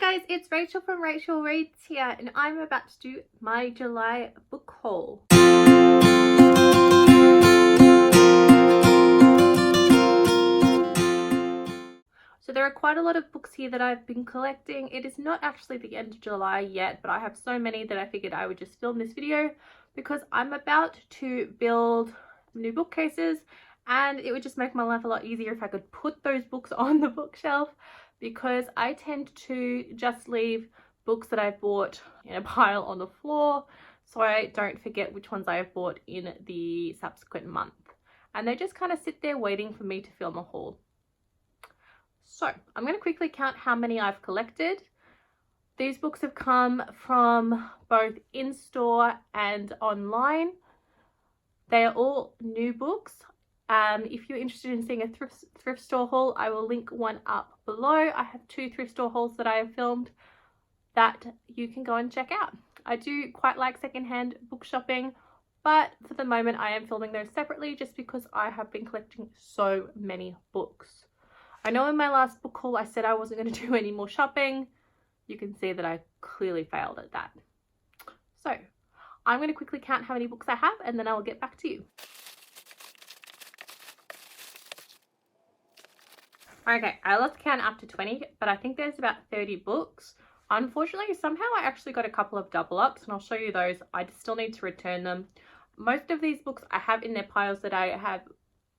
guys, it's Rachel from Rachel Reads here, and I'm about to do my July book haul. So there are quite a lot of books here that I've been collecting. It is not actually the end of July yet, but I have so many that I figured I would just film this video because I'm about to build new bookcases, and it would just make my life a lot easier if I could put those books on the bookshelf, because I tend to just leave books that I've bought in a pile on the floor so I don't forget which ones I have bought in the subsequent month, and they just kind of sit there waiting for me to film a haul. So I'm going to quickly count how many I've collected. These books have come from both in-store and online. They are all new books. If you're interested in seeing a thrift store haul, I will link one up below. I have 2 thrift store hauls that I have filmed that you can go and check out. I do quite like secondhand book shopping, but for the moment I am filming those separately just because I have been collecting so many books. I know in my last book haul I said I wasn't going to do any more shopping. You can see that I clearly failed at that. So I'm going to quickly count how many books I have and then I will get back to you. Okay, I lost count up to 20, but I think there's about 30 books. Unfortunately, somehow I actually got a couple of double ups, and I'll show you those. I still need to return them. Most of these books I have in their piles that I have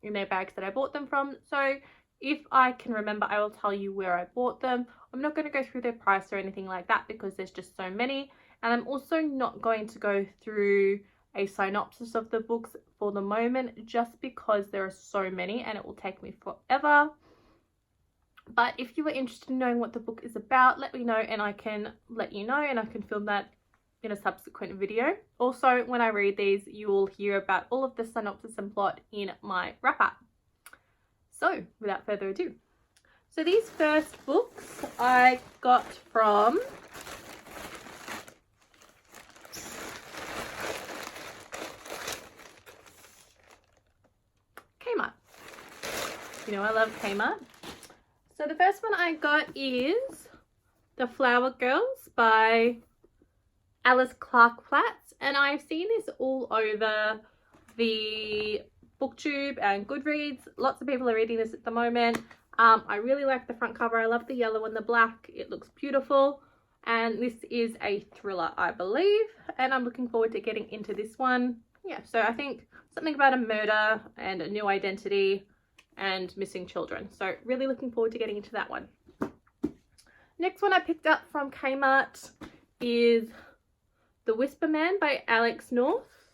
in their bags that I bought them from. So if I can remember, I will tell you where I bought them. I'm not going to go through their price or anything like that because there's just so many. And I'm also not going to go through a synopsis of the books for the moment just because there are so many and it will take me forever. But if you are interested in knowing what the book is about, let me know and I can let you know, and I can film that in a subsequent video. Also, when I read these, you will hear about all of the synopsis and plot in my wrap-up. So without further ado, so these first books I got from Kmart. You know I love Kmart. So the first one I got is The Flower Girls by Alice Clark Platts, and I've seen this all over the BookTube and Goodreads. Lots of people are reading this at the moment. I really like the front cover. I love the yellow and the black. It looks beautiful, and this is a thriller, I believe, and I'm looking forward to getting into this one. Yeah, so I think something about a murder and a new identity and missing children, so really looking forward to getting into that one. Next one I picked up from Kmart is The Whisper Man by Alex North.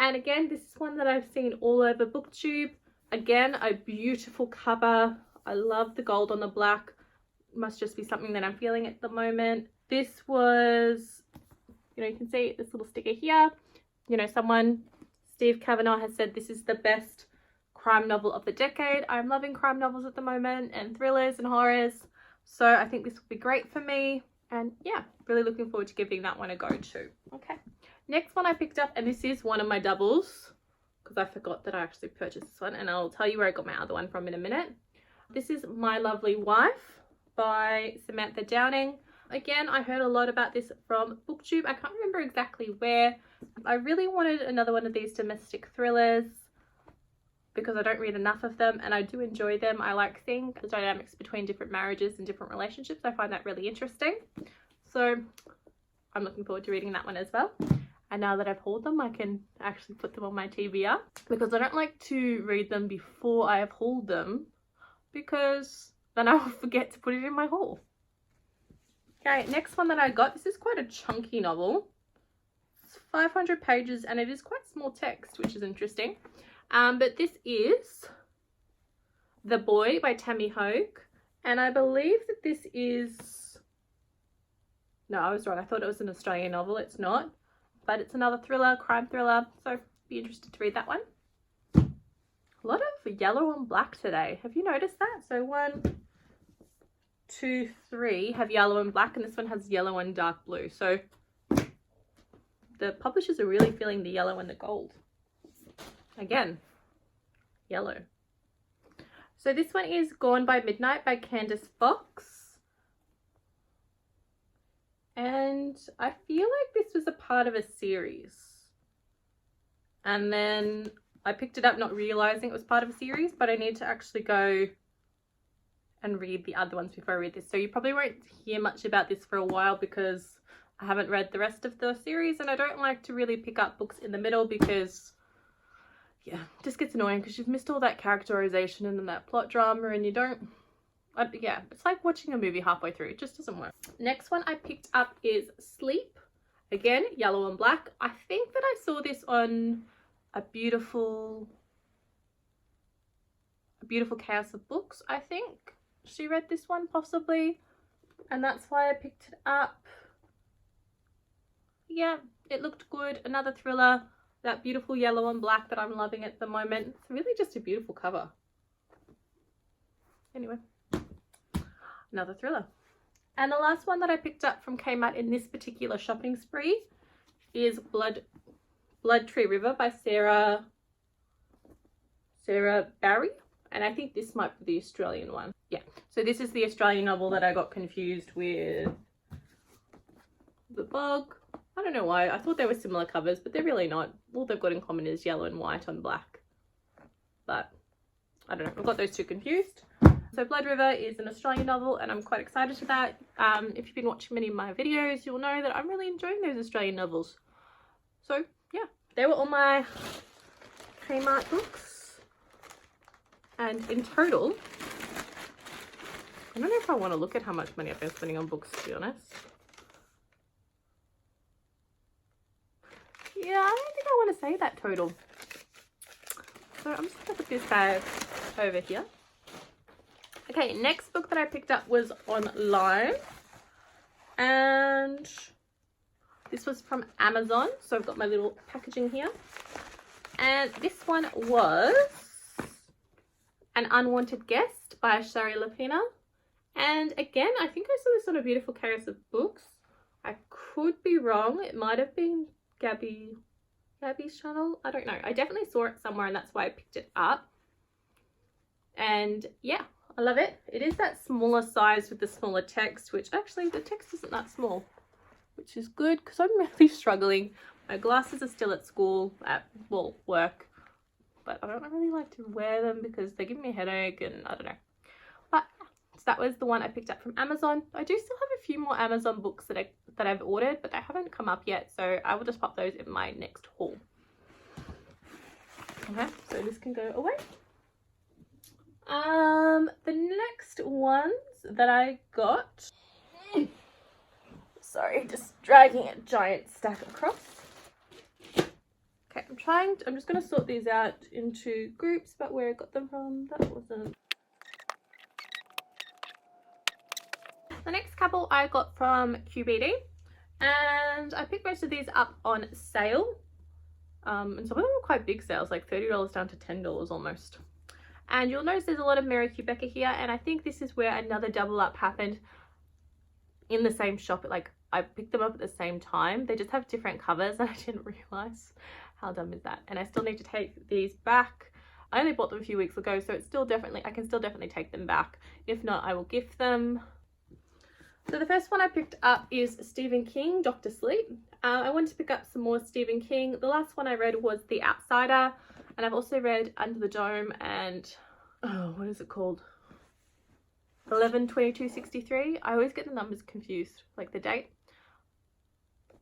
And again, this is one that I've seen all over BookTube. Again, a beautiful cover. I love the gold on the black. Must just be something that I'm feeling at the moment. This was, you know, you can see this little sticker here. You know, Steve Kavanaugh has said this is the best crime novel of the decade. I'm loving crime novels at the moment, and thrillers and horrors. So I think this will be great for me. And yeah, really looking forward to giving that one a go too. Okay. Next one I picked up, and this is one of my doubles because I forgot that I actually purchased this one, and I'll tell you where I got my other one from in a minute. This is My Lovely Wife by Samantha Downing. Again, I heard a lot about this from BookTube. I can't remember exactly where. I really wanted another one of these domestic thrillers because I don't read enough of them, and I do enjoy them. I like seeing the dynamics between different marriages and different relationships. I find that really interesting. So I'm looking forward to reading that one as well. And now that I've hauled them, I can actually put them on my TBR because I don't like to read them before I have hauled them because then I will forget to put it in my haul. Okay, next one that I got, this is quite a chunky novel. It's 500 pages and it is quite small text, which is interesting. But this is The Boy by Tami Hoag, and I believe that this is, no, I was wrong. I thought it was an Australian novel. It's not, but it's another thriller, crime thriller, so be interested to read that one. A lot of yellow and black today. Have you noticed that? So 1, 2, 3 have yellow and black, and this one has yellow and dark blue. So the publishers are really feeling the yellow and the gold. Again, yellow. So this one is Gone by Midnight by Candice Fox. and I feel like this was a part of a series, and then I picked it up not realizing it was part of a series, but I need to actually go and read the other ones before I read this. So you probably won't hear much about this for a while because I haven't read the rest of the series, and I don't like to really pick up books in the middle because, yeah, it just gets annoying because you've missed all that characterization and then that plot drama, and you don't, yeah, it's like watching a movie halfway through. It just doesn't work. Next one I picked up is Sleep. Again, yellow and black. I think that I saw this on a beautiful chaos of books. I think she read this one possibly, and that's why I picked it up. Yeah, it looked good. Another thriller, that beautiful yellow and black that I'm loving at the moment. It's really just a beautiful cover. Anyway, another thriller. And the last one that I picked up from Kmart in this particular shopping spree is Blood Tree River by Sarah Barrie. And I think this might be the Australian one. Yeah, so this is the Australian novel that I got confused with The Bog. I don't know why. I thought they were similar covers, but they're really not. All they've got in common is yellow and white on black. But I don't know. I've got those two confused. So Blood River is an Australian novel, and I'm quite excited about that. If you've been watching many of my videos, you'll know that I'm really enjoying those Australian novels. So yeah, they were all my Kmart books. And in total, I don't know if I want to look at how much money I've been spending on books, to be honest. Yeah, I don't think I want to say that total. So I'm just going to put this bag over here. Okay, next book that I picked up was online. And this was from Amazon. So I've got my little packaging here. And this one was An Unwanted Guest by Shari Lapena. And again, I think I saw this on a beautiful chaos of books. I could be wrong. It might have been Gabby's channel. I don't know. I definitely saw it somewhere, and that's why I picked it up. And yeah, I love it. It is that smaller size with the smaller text, which actually the text isn't that small, which is good because I'm really struggling. My glasses are still at school, well, work, but I don't really like to wear them because they give me a headache, and I don't know. But so that was the one I picked up from Amazon. I do still have a few more Amazon books that I've ordered, but they haven't come up yet, so I will just pop those in my next haul. Okay, so this can go away. The next ones that I got, sorry, just dragging a giant stack across. Okay, I'm just going to sort these out into groups, but where I got them from, that wasn't. The next couple I got from QBD, and I picked most of these up on sale. And some of them were quite big sales, like $30 down to $10 almost. And you'll notice there's a lot of Mary Kubica here, and I think this is where another double up happened in the same shop. Like, I picked them up at the same time. They just have different covers, and I didn't realize. How dumb is that? And I still need to take these back. I only bought them a few weeks ago, so it's still definitely, I can still definitely take them back. If not, I will gift them. So the first one I picked up is Stephen King, Dr. Sleep. I wanted to pick up some more Stephen King. The last one I read was The Outsider, and I've also read Under the Dome and, oh, what is it called? 11/22/63. I always get the numbers confused, like the date.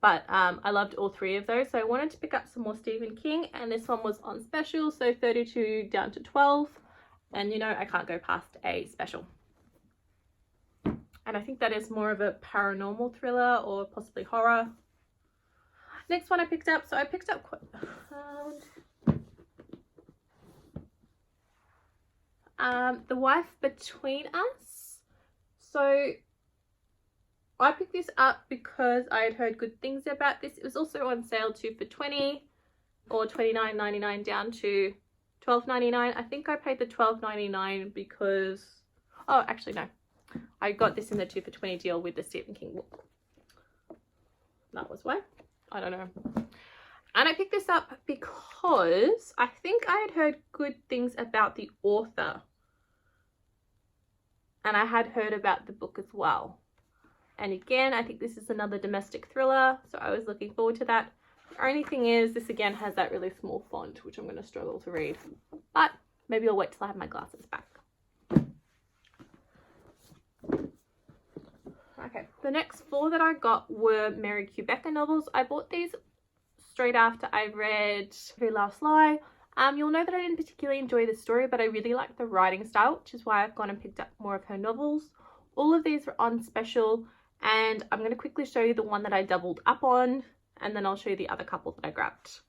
But I loved all three of those, so I wanted to pick up some more Stephen King, and this one was on special, so 32 down to 12, and you know I can't go past a special. And I think that is more of a paranormal thriller or possibly horror. Next one I picked up, so I picked up The Wife Between Us. So I picked this up because I had heard good things about this. It was also on sale too for $20 or $29.99 down to $12.99. I think I paid the $12.99 because, oh, actually no. I got this in the 2 for $20 deal with the Stephen King book. That was why. I don't know. And I picked this up because I think I had heard good things about the author. And I had heard about the book as well. And again, I think this is another domestic thriller, so I was looking forward to that. The only thing is, this again has that really small font, which I'm going to struggle to read. But maybe I'll wait till I have my glasses back. Okay, the next 4 that I got were Mary Kubica novels. I bought these straight after I read Every Last Lie. You'll know that I didn't particularly enjoy the story, but I really like the writing style, which is why I've gone and picked up more of her novels. All of these were on special, and I'm going to quickly show you the one that I doubled up on, and then I'll show you the other couple that I grabbed.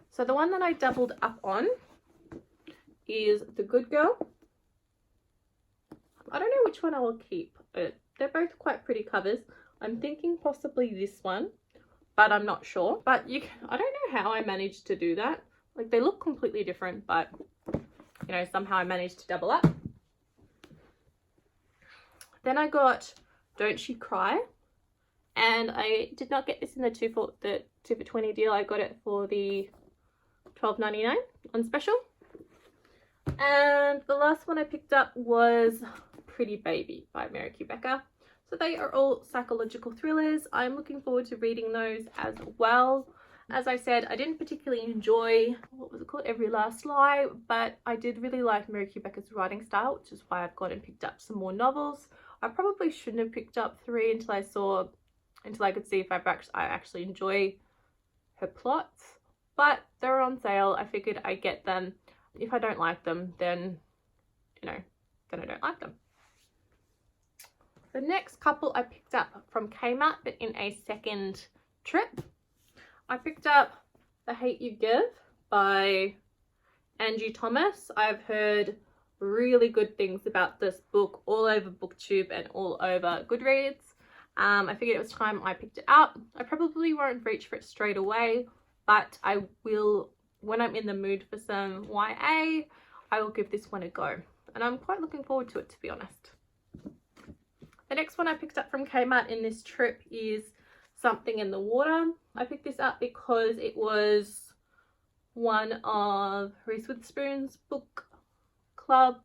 So the one that I doubled up on is The Good Girl. I don't know which one I will keep. They're both quite pretty covers. I'm thinking possibly this one, but I'm not sure. But I don't know how I managed to do that. Like, they look completely different, but you know, somehow I managed to double up. Then I got Don't She Cry, and I did not get this in the 2 for 20 deal. I got it for the $12.99 on special. And the last one I picked up was Pretty Baby by Mary Kubica. So they are all psychological thrillers. I'm looking forward to reading those as well. As I said, I didn't particularly enjoy, what was it called, Every Last Lie, but I did really like Mary Kubica's writing style, which is why I've gone and picked up some more novels. I probably shouldn't have picked up 3 until I could see if I actually enjoy her plots, but they're on sale. I figured I'd get them. If I don't like them, then, you know, then I don't like them. The next couple I picked up from Kmart, but in a second trip. I picked up The Hate You Give by Angie Thomas. I've heard really good things about this book all over BookTube and all over Goodreads. I figured it was time I picked it up. I probably won't reach for it straight away, but I will, when I'm in the mood for some YA, I will give this one a go. And I'm quite looking forward to it, to be honest. The next one I picked up from Kmart in this trip is Something in the Water. I picked this up because it was one of Reese Witherspoon's book club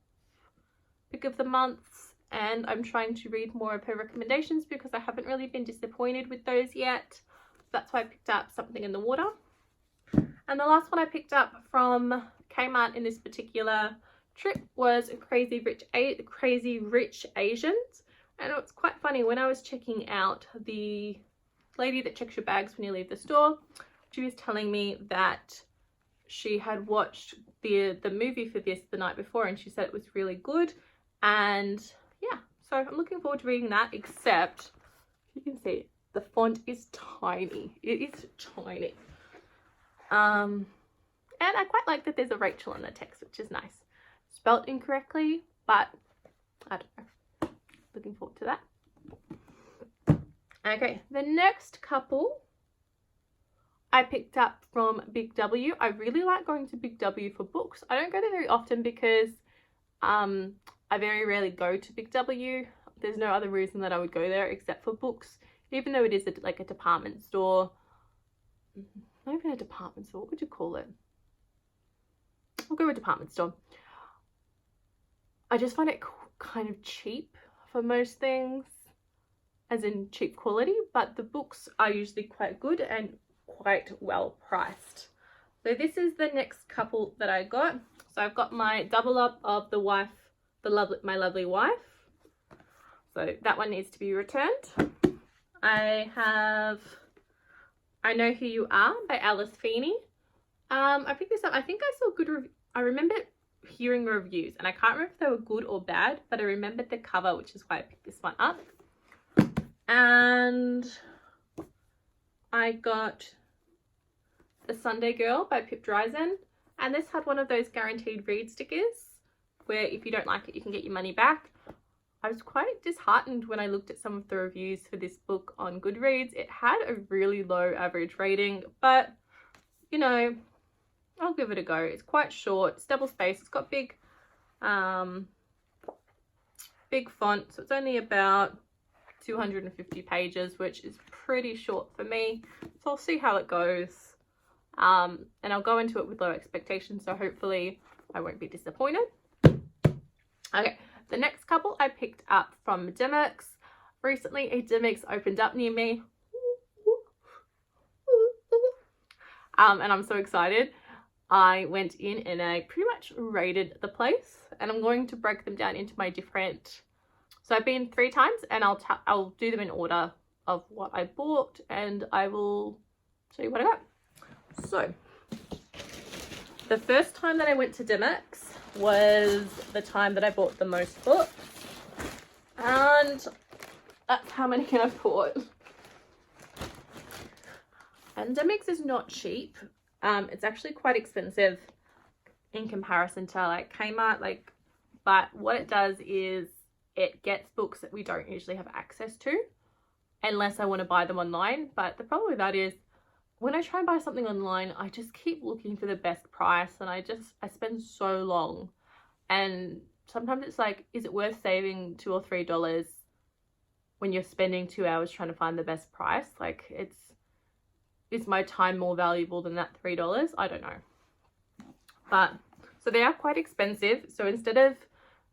pick of the month, and I'm trying to read more of her recommendations because I haven't really been disappointed with those yet. That's why I picked up Something in the Water. And the last one I picked up from Kmart in this particular trip was Crazy Rich Asians. And it's quite funny, when I was checking out, the lady that checks your bags when you leave the store, she was telling me that she had watched the movie for this the night before, and she said it was really good. And yeah, so I'm looking forward to reading that, except you can see the font is tiny. It is tiny. And I quite like that there's a Rachel in the text, which is nice. Spelt incorrectly, but I don't know. Looking forward to that. Okay, the next couple I picked up from Big W. I really like going to Big W for books. I don't go there very often because I very rarely go to Big W. There's no other reason that I would go there except for books, even though it is like a department store. Not even a department store, what would you call it? I'll go with a department store. I just find it kind of cheap for most things, as in cheap quality, but the books are usually quite good and quite well priced. So this is the next couple that I got. So I've got my double up of My Lovely Wife. So that one needs to be returned. I have I Know Who You Are by Alice Feeny. I picked this up. I think I saw good reviews. I remember hearing reviews, and I can't remember if they were good or bad, but I remembered the cover, which is why I picked this one up. And I got The Sunday Girl by Pip Drysdale, and this had one of those guaranteed read stickers where if you don't like it you can get your money back. I was quite disheartened when I looked at some of the reviews for this book on Goodreads. It had a really low average rating, but you know, I'll give it a go. It's quite short, it's double spaced, it's got big big font, so it's only about 250 pages, which is pretty short for me. So I'll see how it goes. And I'll go into it with low expectations, so hopefully I won't be disappointed. Okay, The next couple I picked up from Demyx. Recently a Demyx opened up near me. And I'm so excited. I went in and I pretty much raided the place, and I'm going to break them down into my different. So I've been 3 times, and I'll do them in order of what I bought, and I will show you what I got. So the first time that I went to Demyx was the time that I bought the most books, and that's how many I bought. And Demyx is not cheap. It's actually quite expensive in comparison to like Kmart, but what it does is it gets books that we don't usually have access to unless I want to buy them online. But the problem with that is when I try and buy something online, I just keep looking for the best price, and I spend so long, and sometimes it's like, is it worth saving $2 or $3 when you're spending 2 hours trying to find the best price? Like, is my time more valuable than that $3? I don't know. But so they are quite expensive. So instead of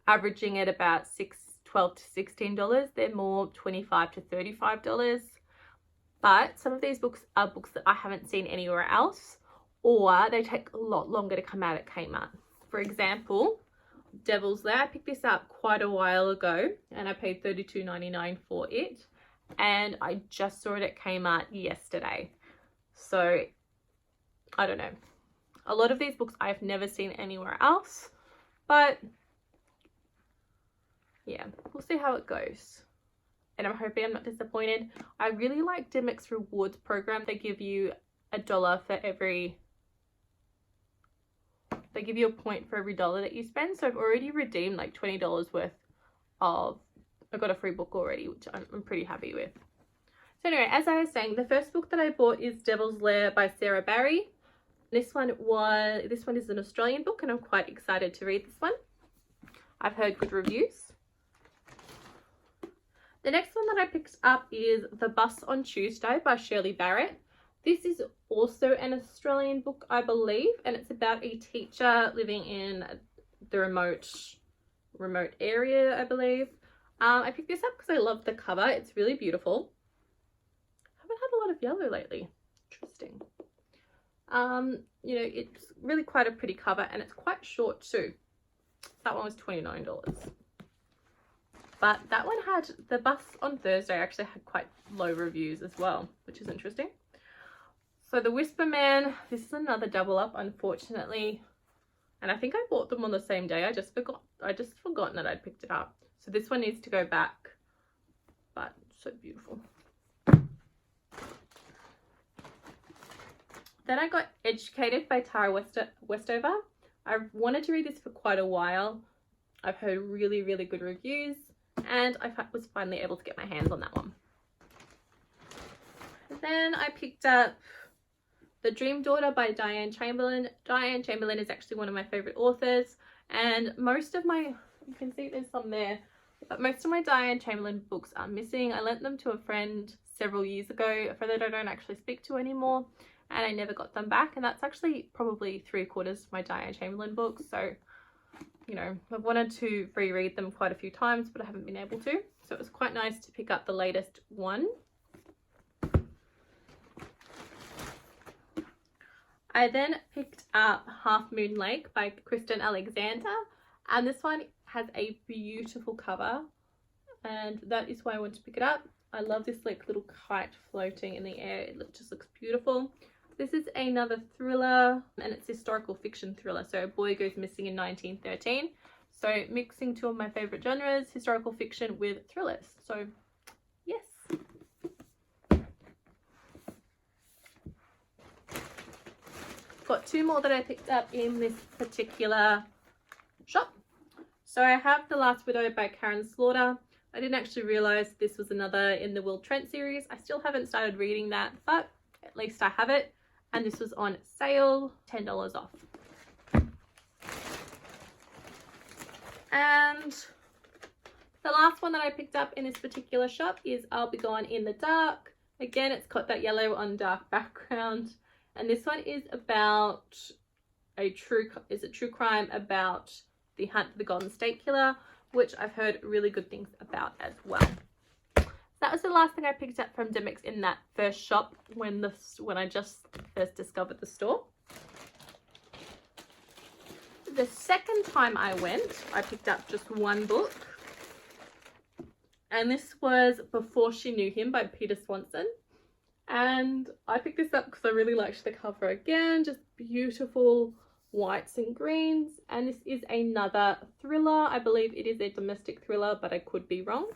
averaging at about $12 to $16, they're more $25 to $35. But some of these books are books that I haven't seen anywhere else, or they take a lot longer to come out at Kmart. For example, Devil's Lair. I picked this up quite a while ago, and I paid $32.99 for it, and I just saw it at Kmart yesterday. So I don't know. A lot of these books I've never seen anywhere else, but yeah, we'll see how it goes. And I'm hoping I'm not disappointed. I really like Demyx rewards program. They give you $1 for every, they give you a point for every $1 that you spend. So I've already redeemed like $20 worth of, I got a free book already, which I'm pretty happy with. So anyway, as I was saying, the first book that I bought is Devil's Lair by Barrie. This one is an Australian book, and I'm quite excited to read this one. I've heard good reviews. The next one that I picked up is The Bus on Tuesday by Shirly Barrett. This is also an Australian book, I believe, and it's about a teacher living in the remote area, I believe. I picked this up because I love the cover. It's really beautiful. Had a lot of yellow lately. Interesting. You know, it's really quite a pretty cover, and it's quite short too. That one was $29. But that one had, The Bus on Thursday actually had quite low reviews as well, which is interesting. So The Whisper Man, this is another double up, unfortunately. And I think I bought them on the same day. I just forgotten that I'd picked it up. So this one needs to go back. But so beautiful. Then I got Educated by Tara Westover. I've wanted to read this for quite a while. I've heard really, really good reviews, and I was finally able to get my hands on that one. Then I picked up The Dream Daughter by Diane Chamberlain. Diane Chamberlain is actually one of my favorite authors, and most of my, you can see there's some there, but most of my Diane Chamberlain books are missing. I lent them to a friend several years ago, a friend that I don't actually speak to anymore, and I never got them back, and that's actually probably 3/4 of my Diane Chamberlain books. So, you know, I've wanted to reread them quite a few times, but I haven't been able to. So it was quite nice to pick up the latest one. I then picked up Half Moon Lake by Kristin Alexander, and this one has a beautiful cover, and that is why I wanted to pick it up. I love this like little kite floating in the air. It just looks beautiful. This is another thriller, and it's a historical fiction thriller. So a boy goes missing in 1913. So mixing two of my favorite genres, historical fiction with thrillers. So yes. Got two more that I picked up in this particular shop. So I have The Last Widow by Karen Slaughter. I didn't actually realize this was another in the Will Trent series. I still haven't started reading that, but at least I have it. And this was on sale, $10 off. And the last one that I picked up in this particular shop is I'll Be Gone in the Dark. Again, it's got that yellow on dark background. And this one is about a true crime about the hunt for the Golden State Killer. which I've heard really good things about as well. That was the last thing I picked up from Demyx in that first shop when I just first discovered the store. The second time I went, I picked up just one book. And this was Before She Knew Him by Peter Swanson. And I picked this up because I really liked the cover again. Just beautiful whites and greens. And this is another thriller. I believe it is a domestic thriller, but I could be wrong.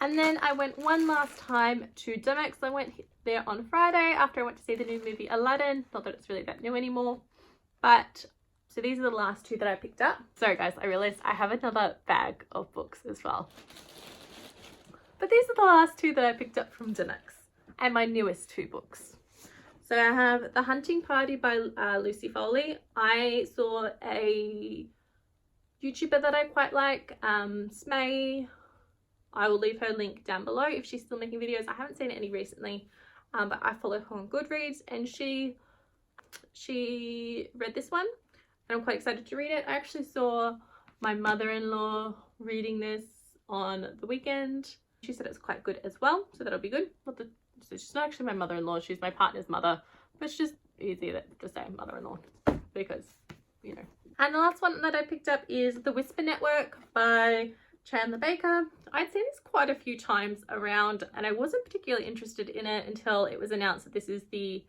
And then I went one last time to Demyx. I went there on Friday after I went to see the new movie Aladdin. Not that it's really that new anymore. But, so these are the last two that I picked up. Sorry guys, I realized I have another bag of books as well. But these are the last two that I picked up from Demyx. And my newest two books. So I have The Hunting Party by Lucy Foley. I saw a YouTuber that I quite like, Smay. I will leave her link down below if she's still making videos. I haven't seen any recently, but I follow her on Goodreads, and she read this one, and I'm quite excited to read it. I actually saw my mother-in-law reading this on the weekend. She said it's quite good as well, so that'll be good. She's not actually my mother-in-law, she's my partner's mother, but it's just easier to say mother-in-law because, you know. And the last one that I picked up is The Whisper Network by Chandler Baker. I'd seen this quite a few times around, and I wasn't particularly interested in it until it was announced that this is the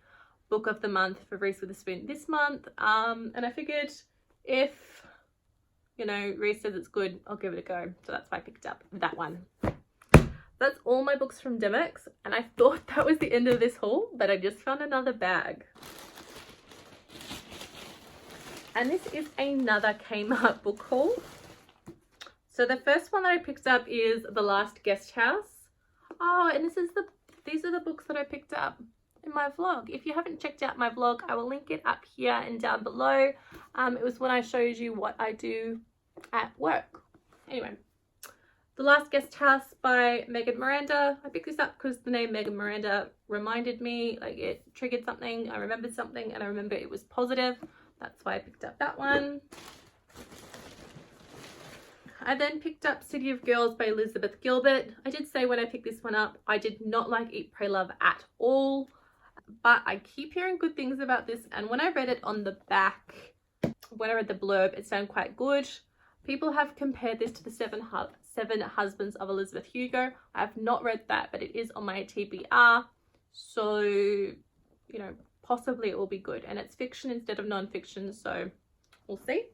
book of the month for Reese Witherspoon this month. And I figured if, you know, Reese says it's good, I'll give it a go. So that's why I picked up that one. That's all my books from Demyx, and I thought that was the end of this haul, but I just found another bag. And this is another Kmart book haul. So the first one that I picked up is The Last Guest House. Oh, and these are the books that I picked up in my vlog. If you haven't checked out my vlog, I will link it up here and down below. It was when I showed you what I do at work. Anyway, The Last Guest House by Megan Miranda. I picked this up because the name Megan Miranda reminded me, like it triggered something. I remembered something and I remember it was positive. That's why I picked up that one. I then picked up City of Girls by Elizabeth Gilbert. I did say when I picked this one up, I did not like Eat, Pray, Love at all. But I keep hearing good things about this. And when I read it on the back, when I read the blurb, it sounded quite good. People have compared this to the Seven Husbands of Elizabeth Hugo. I have not read that, but it is on my TBR. So, you know, possibly it will be good. And it's fiction instead of non-fiction, so we'll see.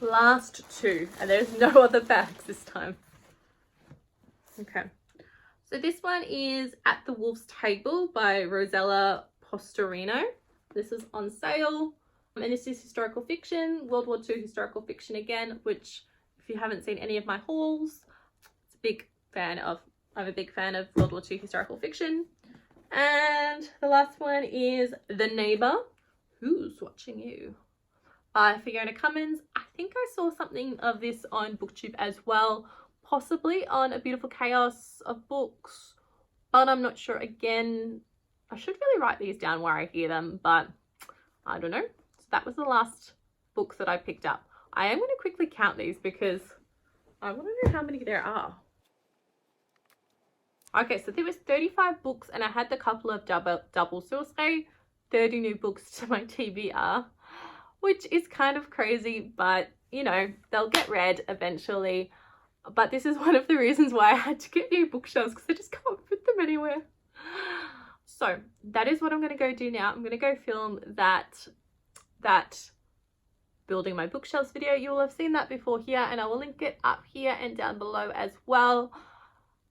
Last two, and there's no other bags this time. Okay, so this one is At the Wolf's Table by Rosella Postorino. This is on sale, and this is historical fiction, World War II historical fiction again, which if you haven't seen any of my hauls, it's a big fan of. I'm a big fan of World War II historical fiction. And the last one is The Neighbor, Who's Watching You? By Fiona Cummins. I think I saw something of this on BookTube as well, possibly on A Beautiful Chaos of Books, but I'm not sure. Again, I should really write these down where I hear them, but I don't know. So that was the last books that I picked up. I am going to quickly count these because I want to know how many there are. Okay, so there was 35 books and I had the couple of double, so I'll say 30 new books to my TBR. Which is kind of crazy, but you know, they'll get read eventually. But this is one of the reasons why I had to get new bookshelves, because I just can't fit them anywhere. So that is what I'm going to go do now. I'm going to go film that building my bookshelves video. You will have seen that before here, and I will link it up here and down below as well.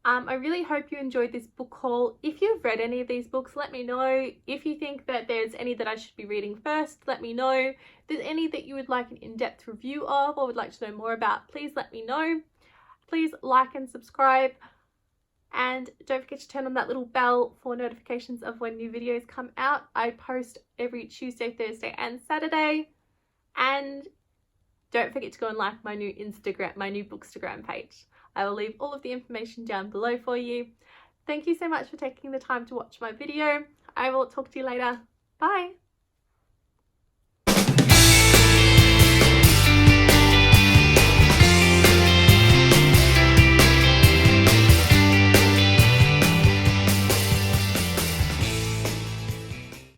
I really hope you enjoyed this book haul. If you've read any of these books, let me know. If you think that there's any that I should be reading first, let me know. If there's any that you would like an in-depth review of or would like to know more about, please let me know. Please like and subscribe. And don't forget to turn on that little bell for notifications of when new videos come out. I post every Tuesday, Thursday and Saturday. And don't forget to go and like my new Bookstagram page. I will leave all of the information down below for you. Thank you so much for taking the time to watch my video. I will talk to you later. Bye.